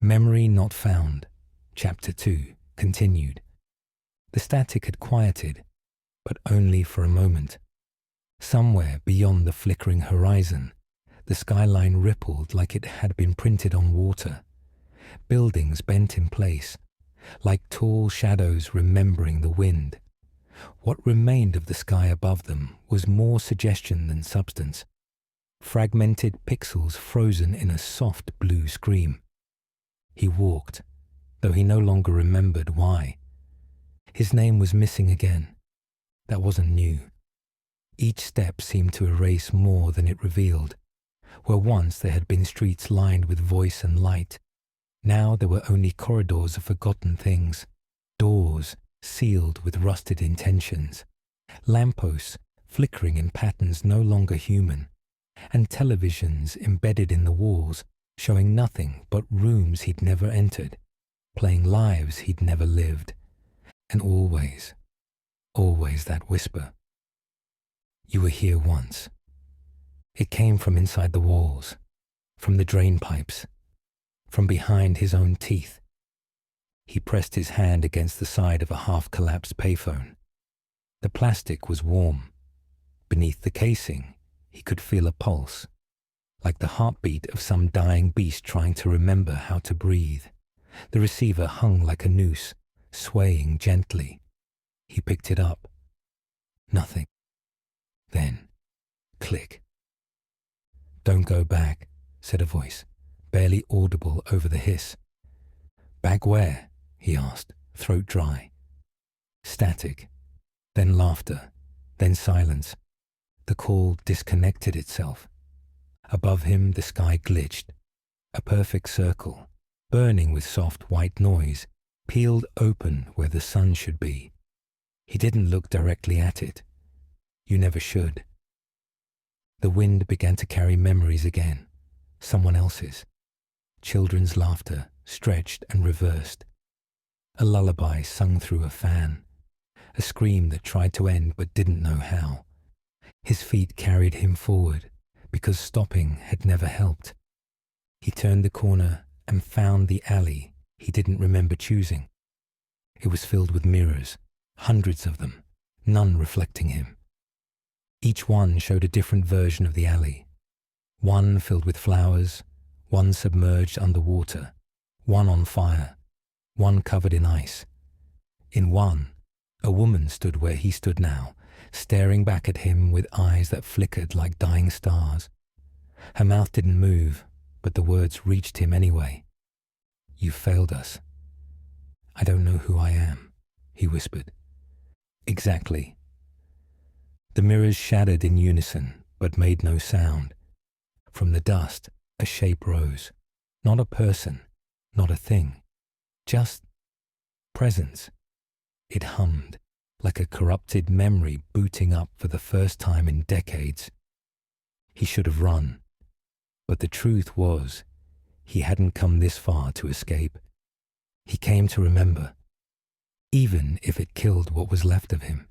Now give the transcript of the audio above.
Memory Not Found, Chapter 2, continued. The static had quieted, but only for a moment. Somewhere beyond the flickering horizon, the skyline rippled like it had been printed on water. Buildings bent in place, like tall shadows remembering the wind. What remained of the sky above them was more suggestion than substance. Fragmented pixels frozen in a soft blue scream. He walked, though he no longer remembered why. His name was missing again. That wasn't new. Each step seemed to erase more than it revealed. Where once there had been streets lined with voice and light, now there were only corridors of forgotten things, doors sealed with rusted intentions, lampposts flickering in patterns no longer human, and televisions embedded in the walls showing nothing but rooms he'd never entered, playing lives he'd never lived, and always that whisper. You were here once. It came from inside the walls, from the drain pipes, from behind his own teeth. He pressed his hand against the side of a half-collapsed payphone. The plastic was warm. Beneath the casing, he could feel a pulse, like the heartbeat of some dying beast trying to remember how to breathe. The receiver hung like a noose, swaying gently. He picked it up. Nothing. Then, click. Don't go back, said a voice, barely audible over the hiss. Back where? He asked, throat dry. Static, then laughter, then silence. The call disconnected itself. Above him the sky glitched. A perfect circle, burning with soft white noise, peeled open where the sun should be. He didn't look directly at it. You never should. The wind began to carry memories again, someone else's. Children's laughter, stretched and reversed. A lullaby sung through a fan. A scream that tried to end but didn't know how. His feet carried him forward, because stopping had never helped. He turned the corner and found the alley he didn't remember choosing. It was filled with mirrors, hundreds of them, none reflecting him. Each one showed a different version of the alley. One filled with flowers, one submerged underwater, one on fire, one covered in ice. In one, a woman stood where he stood now, staring back at him with eyes that flickered like dying stars. Her mouth didn't move, but the words reached him anyway. You failed us. I don't know who I am, he whispered. Exactly. The mirrors shattered in unison, but made no sound. From the dust, a shape rose. Not a person, not a thing. Just presence. It hummed, like a corrupted memory booting up for the first time in decades. He should have run. But the truth was, he hadn't come this far to escape. He came to remember, even if it killed what was left of him.